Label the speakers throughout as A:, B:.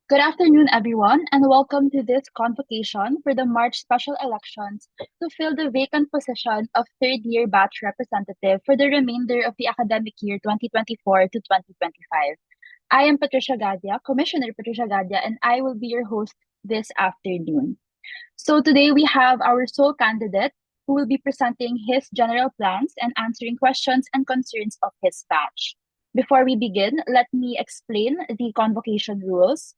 A: Good afternoon, everyone, and welcome to this convocation for the March special elections to fill the vacant position of third year batch representative for the remainder of the academic year 2024 to 2025. I am Patricia Gadia, Commissioner Patricia Gadia, and I will be your host this afternoon. So today we have our sole candidate who will be presenting his general plans and answering questions and concerns of his batch. Before we begin, let me explain the convocation rules.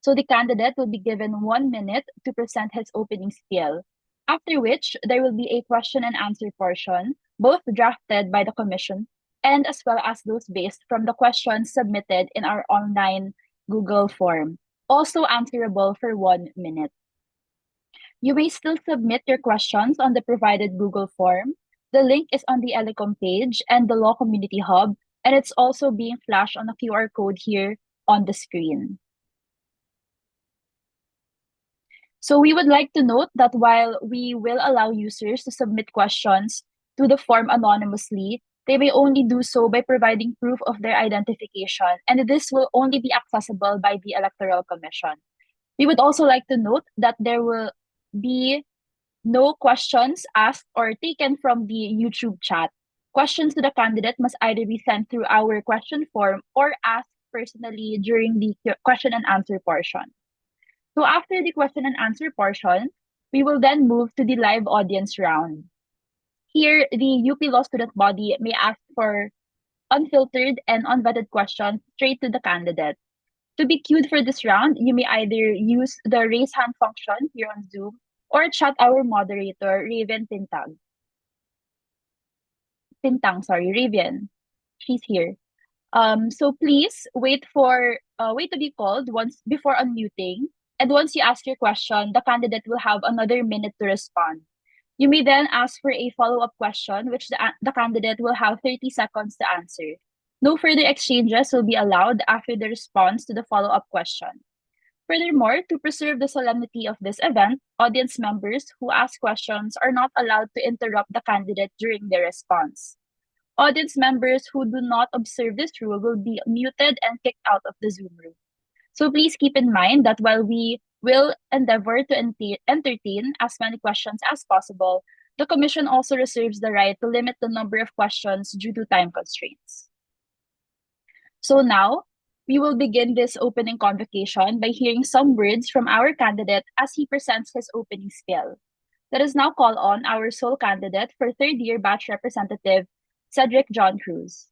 A: So the candidate will be given 1 minute to present his opening spiel, after which there will be a question and answer portion, both drafted by the commission and as well as those based from the questions submitted in our online Google form, also answerable for 1 minute. You may still submit your questions on the provided Google form. The link is on the Elecom page and the Law Community Hub, and it's also being flashed on a QR code here on the screen. So we would like to note that while we will allow users to submit questions to the form anonymously, they may only do so by providing proof of their identification, and this will only be accessible by the Electoral Commission. We would also like to note that there will be no questions asked or taken from the YouTube chat. Questions to the candidate must either be sent through our question form or asked personally during the question and answer portion. So after the question and answer portion, we will then move to the live audience round. Here, the UP Law Student Body may ask for unfiltered and unvetted questions straight to the candidate. To be queued for this round, you may either use the raise hand function here on Zoom or chat our moderator, Raven Pintang. Raven. She's here. So please wait to be called once before unmuting. And once you ask your question, the candidate will have another minute to respond. You may then ask for a follow-up question, which the candidate will have 30 seconds to answer. No further exchanges will be allowed after the response to the follow-up question. Furthermore, to preserve the solemnity of this event, audience members who ask questions are not allowed to interrupt the candidate during their response. Audience members who do not observe this rule will be muted and kicked out of the Zoom room. So please keep in mind that while we will endeavor to entertain as many questions as possible, the Commission also reserves the right to limit the number of questions due to time constraints. So now, we will begin this opening convocation by hearing some words from our candidate as he presents his opening spiel. Let us now call on our sole candidate for third year batch representative, Cedric John Cruz.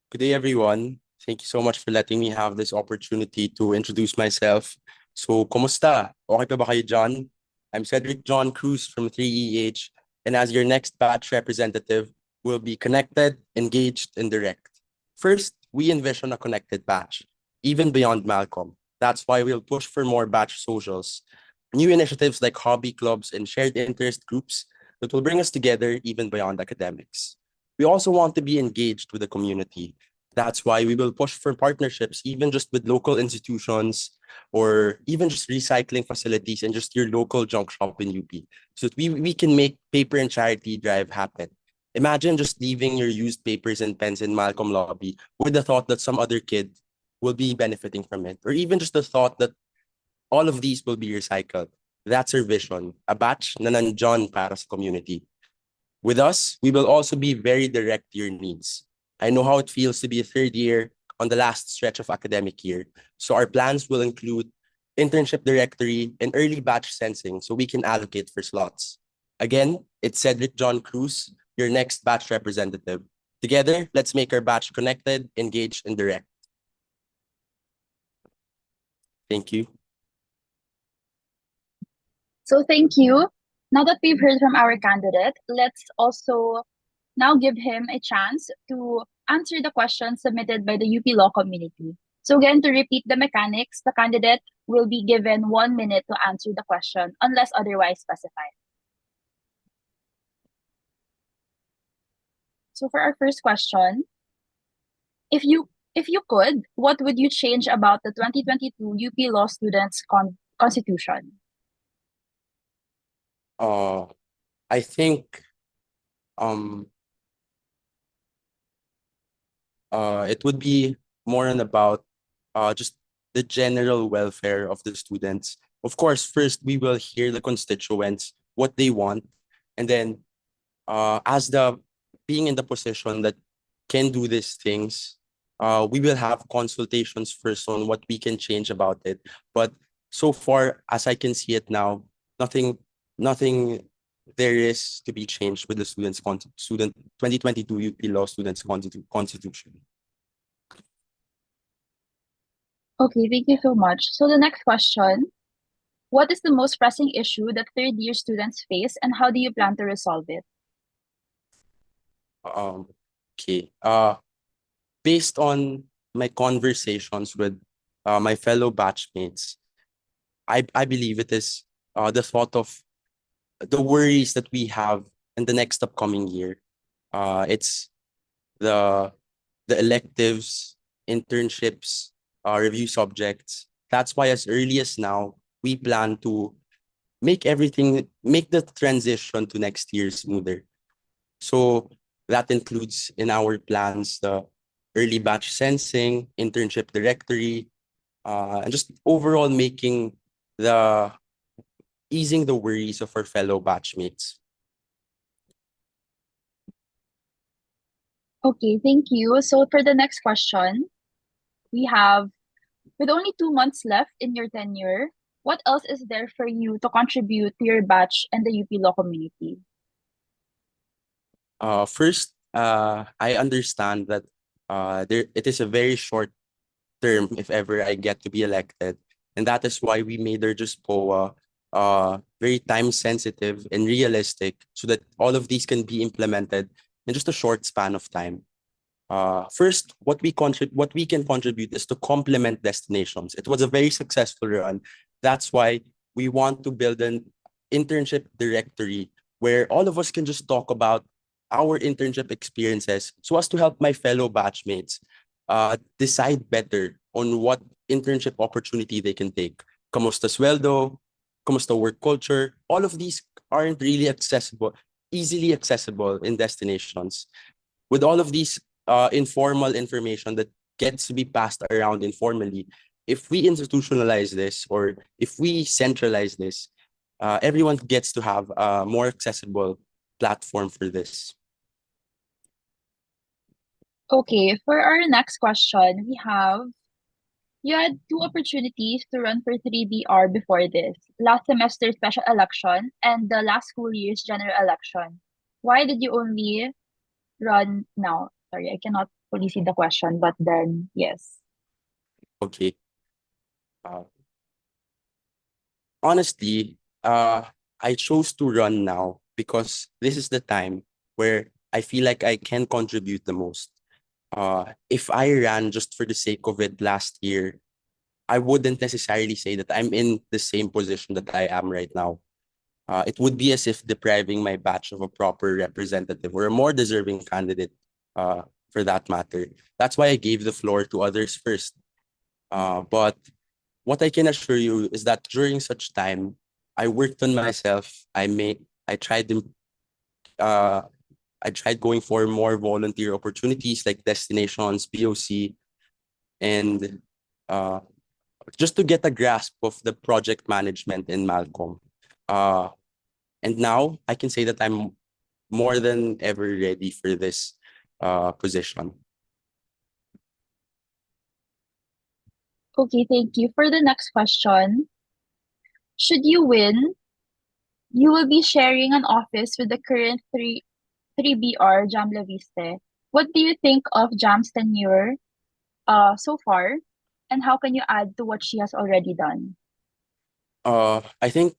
B: Good day, everyone. Thank you so much for letting me have this opportunity to introduce myself. So, kumusta? Okay pa ba kayo, John? I'm Cedric John Cruz from 3EH, and as your next batch representative, we'll be connected, engaged, and direct. First, we envision a connected batch, even beyond Malcolm. That's why we'll push for more batch socials, new initiatives like hobby clubs and shared interest groups that will bring us together even beyond academics. We also want to be engaged with the community. That's why we will push for partnerships, even just with local institutions or even just recycling facilities and just your local junk shop in UP. So that we can make paper and charity drive happen. Imagine just leaving your used papers and pens in Malcolm lobby with the thought that some other kid will be benefiting from it, or even just the thought that all of these will be recycled. That's our vision, a batch na nandyan para sa community. With us, we will also be very direct to your needs. I know how it feels to be a third year on the last stretch of academic year. So our plans will include internship directory and early batch sensing so we can allocate for slots. Again, it's Cedric John Cruz, your next batch representative. Together, let's make our batch connected, engaged, and direct. Thank you.
A: So thank you. Now that we've heard from our candidate, let's also now give him a chance to answer the questions submitted by the UP Law community. So again, to repeat the mechanics, the candidate will be given 1 minute to answer the question unless otherwise specified. So for our first question, if you could, what would you change about the 2022 UP Law Students Constitution?
B: I think it would be more on about just the general welfare of the students. Of course, first we will hear the constituents, what they want, and then as the being in the position that can do these things, we will have consultations first on what we can change about it. But so far, as I can see it now, nothing, nothing there is to be changed with the student 2022 UP Law Students Constitution.
A: Okay, thank you so much. So the next question, what is the most pressing issue that third year students face and how do you plan to resolve it?
B: Um, okay. Based on my conversations with my fellow batchmates, I believe it is the thought of the worries that we have in the next upcoming year. It's the the electives, internships, review subjects. That's why as early as now, we plan to make the transition to next year smoother. So that includes in our plans the early batch sensing, internship directory, and just overall making the easing the worries of our fellow batchmates.
A: Okay, thank you. So for the next question, we have, with only 2 months left in your tenure, what else is there for you to contribute to your batch and the UP Law community?
B: First, I understand that there it is a very short term if ever I get to be elected, and that is why we made our just POA very time sensitive and realistic, so that all of these can be implemented in just a short span of time. First, what we can contribute is to complement destinations. It was a very successful run. That's why we want to build an internship directory where all of us can just talk about our internship experiences so as to help my fellow batchmates decide better on what internship opportunity they can take. Kamusta sweldo, kamusta work culture, all of these aren't really easily accessible in destinations. With all of these informal information that gets to be passed around informally, if we institutionalize this or if we centralize this, everyone gets to have a more accessible platform for this.
A: Okay, for our next question, we have, you had two opportunities to run for 3BR before this, last semester's special election and the last school year's general election. Why did you only run now? Sorry, I cannot fully see the question, but then yes.
B: Okay. Uh, Honestly, I chose to run now because this is the time where I feel like I can contribute the most. If I ran just for the sake of it last year, I wouldn't necessarily say that I'm in the same position that I am right now. It would be as if depriving my batch of a proper representative or a more deserving candidate for that matter. That's why I gave the floor to others first. But what I can assure you is that during such time, I worked on myself. I tried uh, I tried going for more volunteer opportunities like destinations, POC, and uh, just to get a grasp of the project management in Malcolm. Uh, and now I can say that I'm more than ever ready for this position.
A: Okay, thank you. For the next question, should you win, you will be sharing an office with the current 3BR Jam Laviste. What do you think of Jam's tenure so far, and how can you add to what she has already done?
B: I think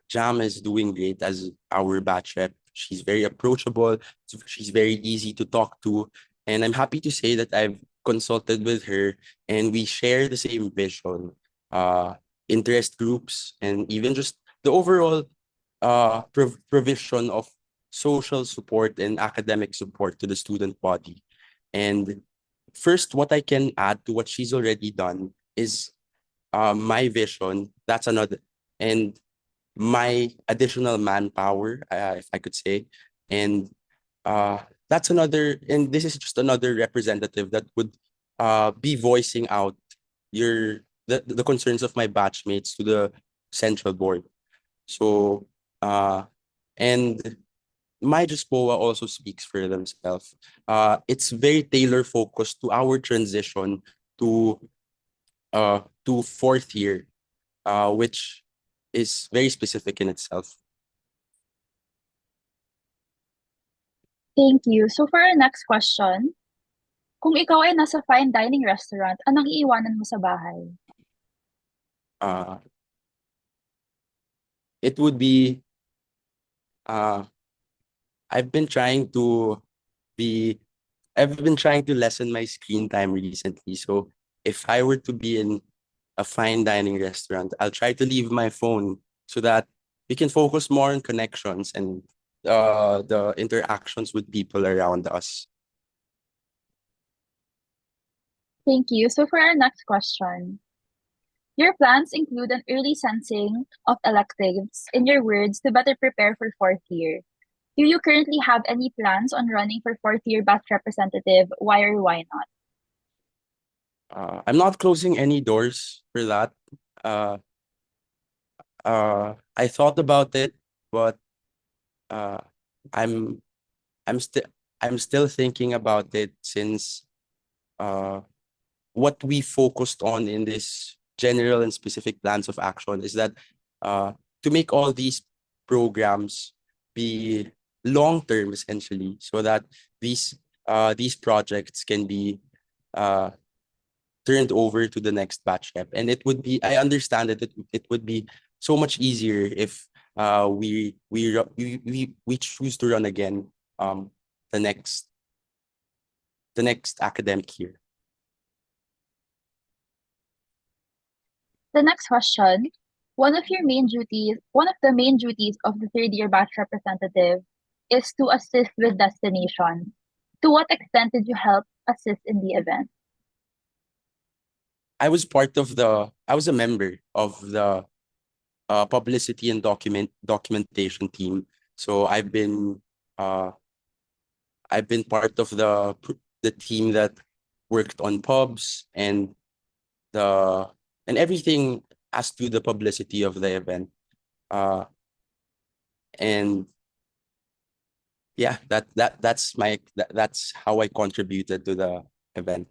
B: Jam is doing great as our batch rep. She's very approachable. She's very easy to talk to. And I'm happy to say that I've consulted with her and we share the same vision, uh, interest groups, and even just the overall provision of social support and academic support to the student body. And first, what I can add to what she's already done is my vision. That's another, and my additional manpower, if I could say, and uh, that's another. And this is just another representative that would be voicing out your the concerns of my batchmates to the central board. So and my JSPOA also speaks for themselves. It's very tailor focused to our transition to fourth year, which is very specific in itself.
A: Thank you. So for our next question, kung ikaw ay nasa fine dining restaurant, anong iiwanan mo sa bahay?
B: Uh, it would be uh, I've been trying to be I've been trying to lessen my screen time recently. So if I were to be in a fine dining restaurant, I'll try to leave my phone so that we can focus more on connections and the interactions with people around us.
A: Thank you. So for our next question, your plans include an early sensing of electives, in your words, to better prepare for fourth year. Do you currently have any plans on running for fourth year batch representative? Why or why not?
B: I'm not closing any doors for that. Uh, I thought about it, but uh, I'm I'm still I'm still thinking about it since uh, what we focused on in this general and specific plans of action is that to make all these programs be long term essentially, so that these projects can be uh, turned over to the next batch rep. And it would be, I understand that it would be so much easier if we choose to run again the next academic year.
A: The next question, one of the main duties of the third year batch representative is to assist with destination. To what extent did you help assist in the event?
B: I was a member of the publicity and documentation team. So uh, I've been part of the team that worked on pubs and the and everything as to the publicity of the event. Uh, and yeah, that's how I contributed to the event.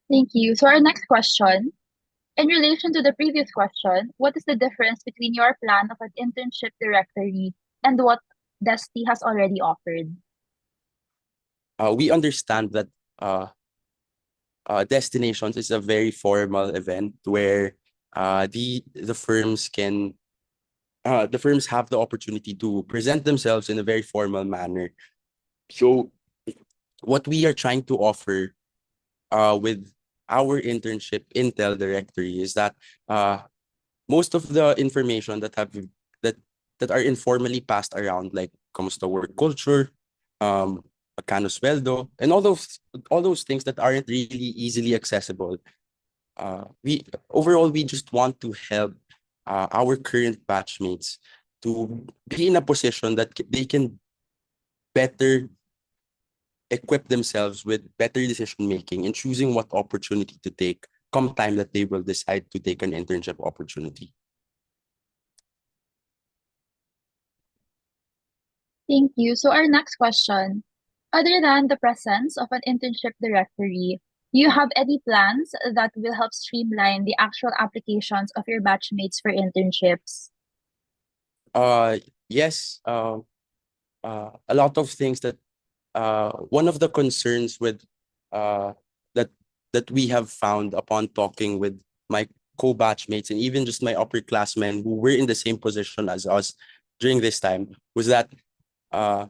A: Thank you. So our next question, in relation to the previous question, what is the difference between your plan of an internship directory and what Desti has already offered?
B: We understand that uh, destinations is a very formal event where the firms can the firms have the opportunity to present themselves in a very formal manner. So what we are trying to offer with our internship Intel directory is that most of the information that that are informally passed around, like kamusta work culture, magkano sweldo, and all those things that aren't really easily accessible. We just want to help our current batchmates to be in a position that they can better equip themselves with better decision making and choosing what opportunity to take come time that they will decide to take an internship opportunity.
A: Thank you. So our next question, other than the presence of an internship directory, do you have any plans that will help streamline the actual applications of your batchmates for internships?
B: Uh, yes, a lot of things that one of the concerns with uh, that we have found upon talking with my co-batchmates and even just my upperclassmen who were in the same position as us during this time was that uh,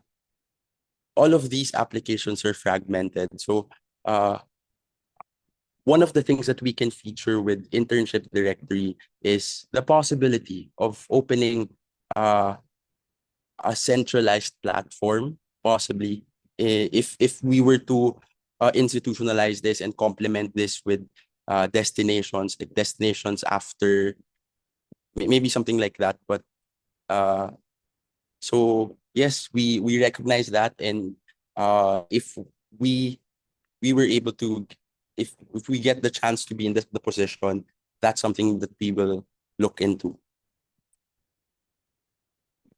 B: all of these applications are fragmented. So uh, one of the things that we can feature with internship directory is the possibility of opening uh, a centralized platform, possibly if we were to institutionalize this and complement this with destinations, like destinations after maybe something like that. But uh, so yes, we recognize that, and if we we were able to if we get the chance to be in the position, that's something that we will look into.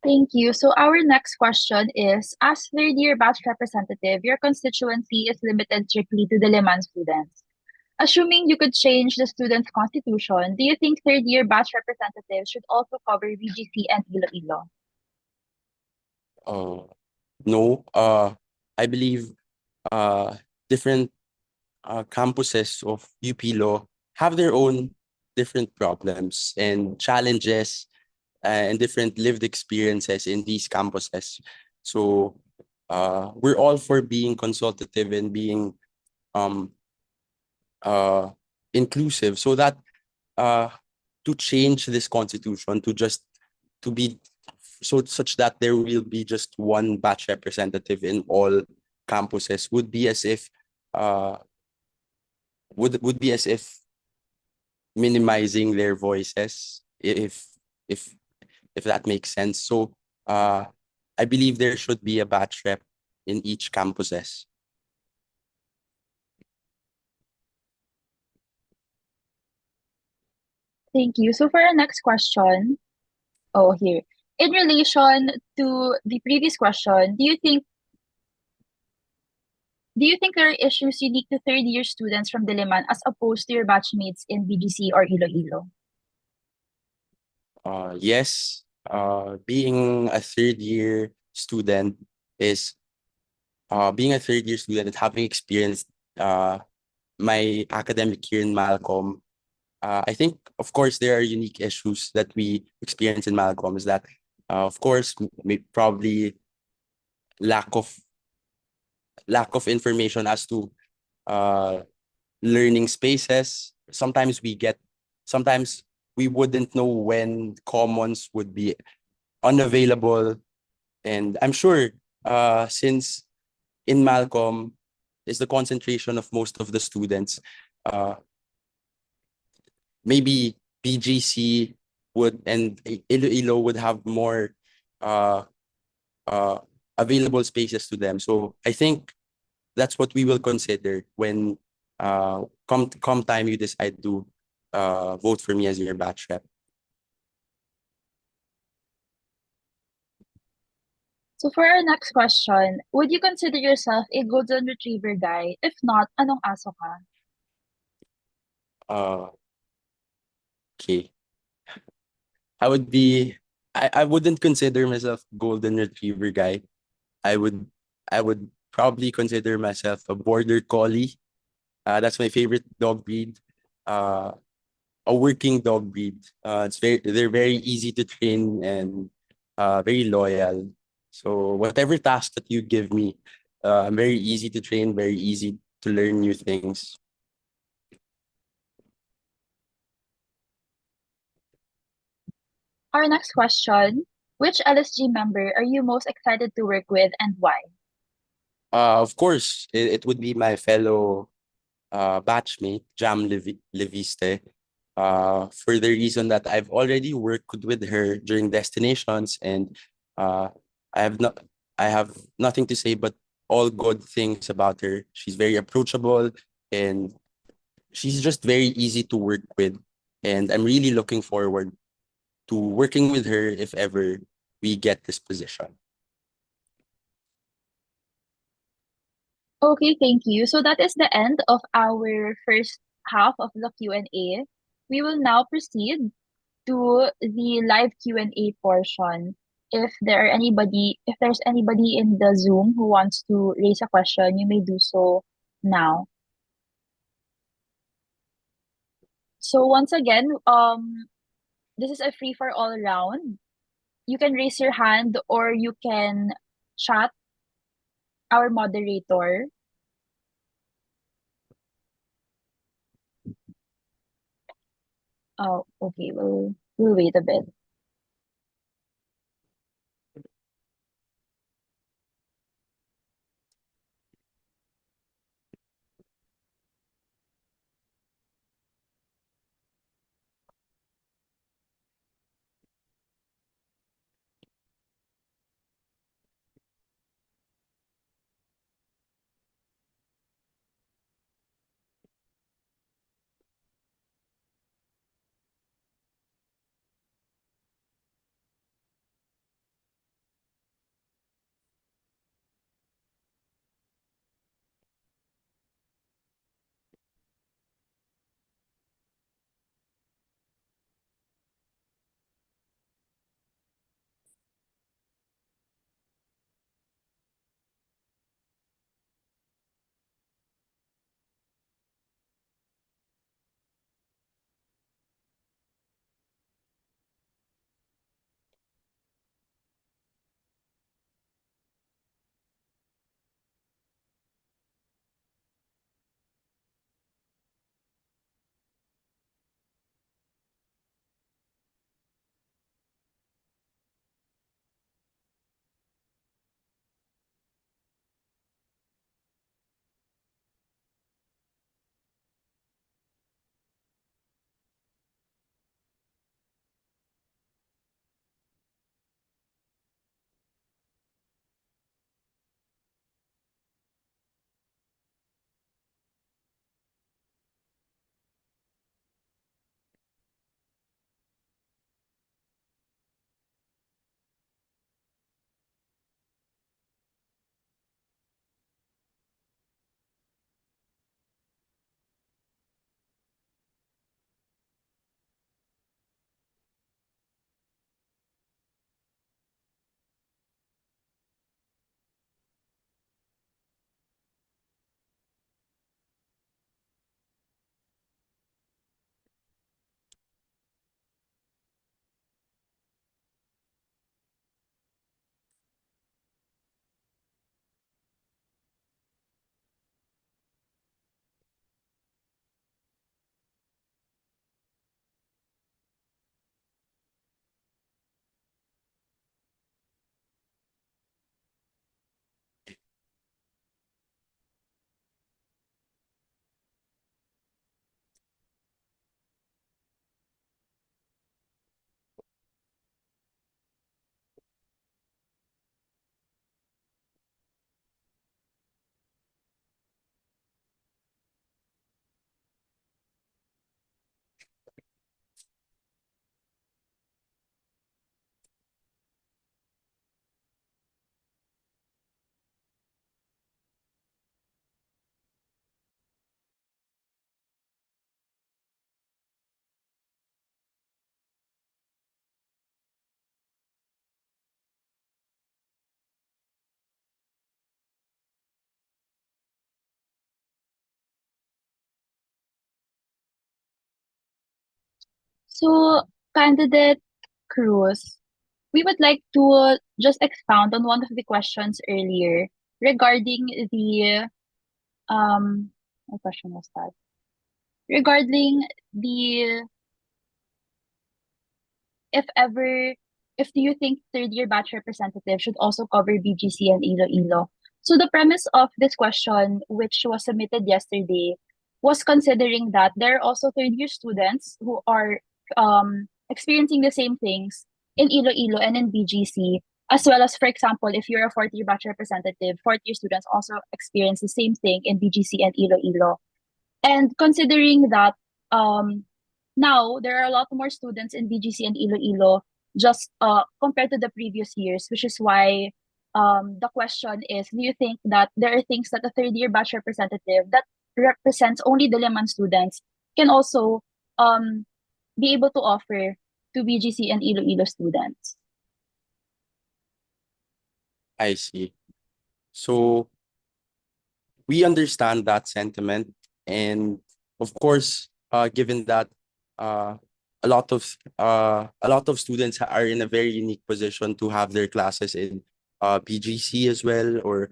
A: Thank you. So our next question is, as third year batch representative, your constituency is limited strictly to the Liman students. Assuming you could change the students' constitution, do you think third year batch representatives should also cover VGC and Iloilo?
B: Uh, no, I believe uh, different campuses of UP Law have their own different problems and challenges and different lived experiences in these campuses. So we're all for being consultative and being um, uh, inclusive so that uh, to change this constitution to just to be so such that there will be just one batch representative in all campuses would be as if uh, would be as if minimizing their voices if if that makes sense. So uh, I believe there should be a batch rep in each campuses.
A: Thank you. So for our next question, oh, here. In relation to the previous question, do you think there are issues unique to third year students from Diliman as opposed to your batchmates in BGC or Iloilo?
B: Yes, being a third year student is being a third year student and having experienced uh, my academic year in Malcolm. I think, of course, there are unique issues that we experience in Malcolm. Is that, of course, probably lack of lack of information as to uh, learning spaces. Sometimes we wouldn't know when commons would be unavailable. And I'm sure since in Malcolm is the concentration of most of the students, uh, maybe BGC would and Iloilo would have more uh, uh, available spaces to them. So I think that's what we will consider when come time you decide to vote for me as your batch rep.
A: So for our next question, would you consider yourself a golden retriever guy? If not, anong aso ka?
B: Uh, okay. I would be I wouldn't consider myself golden retriever guy. I would I would probably consider myself a border collie. That's my favorite dog breed. Uh, a working dog breed. They're very easy to train and very loyal. So whatever task that you give me, I'm very easy to train, very easy to learn new things.
A: Our next question, which LSG member are you most excited to work with and why?
B: Of course, it would be my fellow batchmate, Leviste, for the reason that I've already worked with her during destinations and uh, I have not I have nothing to say but all good things about her. She's very approachable and she's just very easy to work with. And I'm really looking forward to working with her if ever we get this position.
A: Okay, thank you. So that is the end of our first half of the Q&A. We will now proceed to the live Q&A portion. If there's anybody in the Zoom who wants to raise a question, you may do so now. So once again, this is a free for all round. You can raise your hand or you can chat our moderator. Oh, okay. We'll wait a bit. So, candidate Cruz, we would like to just expound on one of the questions earlier regarding the what question was that? Regarding the if ever, if do you think third year batch representative should also cover BGC and Iloilo? So the premise of this question, which was submitted yesterday, was considering that there are also third year students who are experiencing the same things in Iloilo and in BGC, as well as, for example, if you're a fourth year batch representative, fourth year students also experience the same thing in BGC and Iloilo. And considering that now there are a lot more students in BGC and Iloilo just compared to the previous years, which is why the question is, do you think that there are things that a third year batch representative that represents only the Diliman students can also um be able to offer to BGC and Iloilo students?
B: I see. So we understand that sentiment, and of course, given that uh, a lot of students are in a very unique position to have their classes in BGC as well, or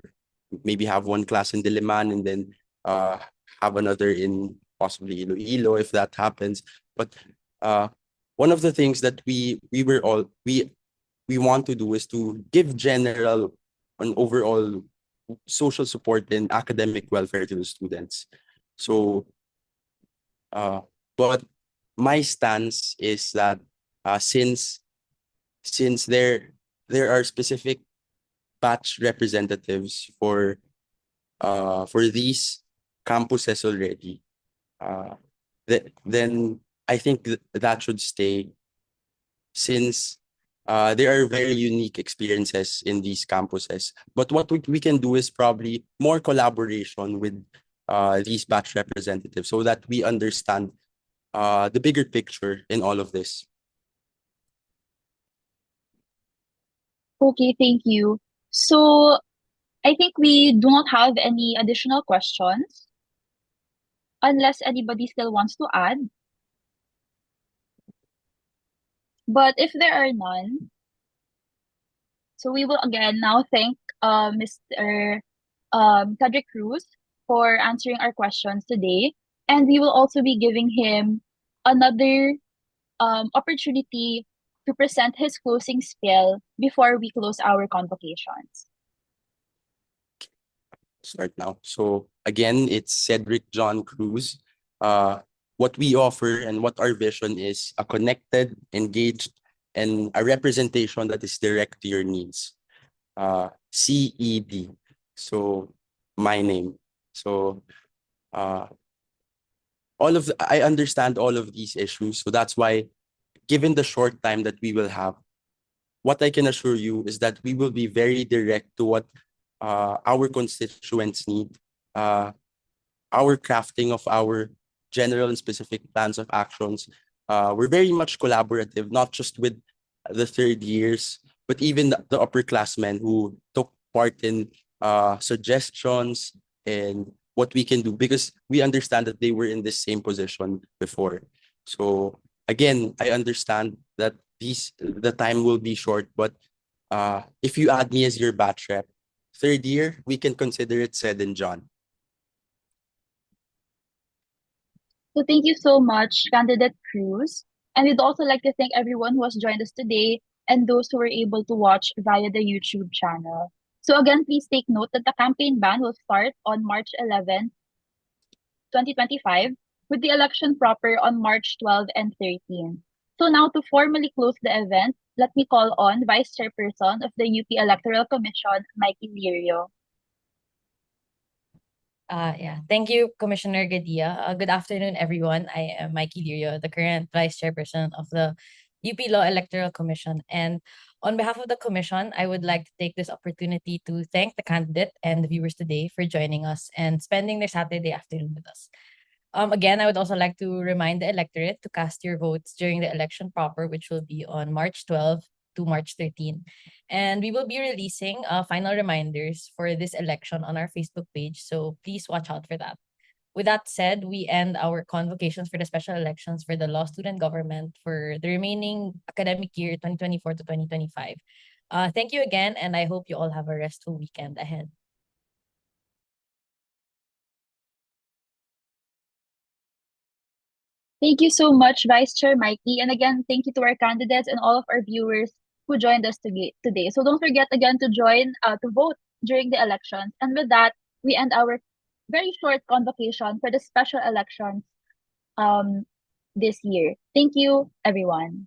B: maybe have one class in Diliman and then uh, have another in possibly Iloilo if that happens. But uh, one of the things that we want to do is to give general and overall social support and academic welfare to the students. So, uh, but my stance is that since there are specific batch representatives for these campuses already, then I think that should stay since there are very unique experiences in these campuses. But what we can do is probably more collaboration with these batch representatives so that we understand the bigger picture in all of this.
A: Okay, thank you. So I think we do not have any additional questions unless anybody still wants to add. But if there are none, so we will again now thank Mr. Cedric Cruz for answering our questions today. And we will also be giving him another opportunity to present his closing spiel before we close our convocations.
B: Start now. So again, it's Cedric John Cruz. What we offer and what our vision is a connected, engaged, and a representation that is direct to your needs. CED. So my name. So uh, I understand all of these issues. So that's why, given the short time that we will have, what I can assure you is that we will be very direct to what our constituents need. Uh, our crafting of our general and specific plans of actions. We're very much collaborative, not just with the third years, but even the upperclassmen who took part in suggestions and what we can do because we understand that they were in the same position before. So again, I understand that the time will be short, but if you add me as your batch rep, third year, we can consider it said and done.
A: So thank you so much, Candidate Cruz. And we'd also like to thank everyone who has joined us today and those who were able to watch via the YouTube channel. So again, please take note that the campaign ban will start on March 11, 2025, with the election proper on March 12 and 13. So now to formally close the event, let me call on Vice Chairperson of the UP Electoral Commission, Mikey Lirio.
C: Yeah. Thank you, Commissioner Gadia. Good afternoon, everyone. I am Mikey Lirio, the current Vice Chairperson of the UP Law Electoral Commission. And on behalf of the Commission, I would like to take this opportunity to thank the candidate and the viewers today for joining us and spending their Saturday afternoon with us. Again, I would also like to remind the electorate to cast your votes during the election proper, which will be on March 12 to March 13. And we will be releasing final reminders for this election on our Facebook page. So please watch out for that. With that said, we end our convocations for the special elections for the law student government for the remaining academic year 2024 to 2025. Thank you again, and I hope you all have a restful weekend ahead.
A: Thank you so much, Vice Chair Mikey. And again, thank you to our candidates and all of our viewers who joined us today. So don't forget again to to vote during the elections. And with that, we end our very short convocation for the special elections um, this year. Thank you, everyone.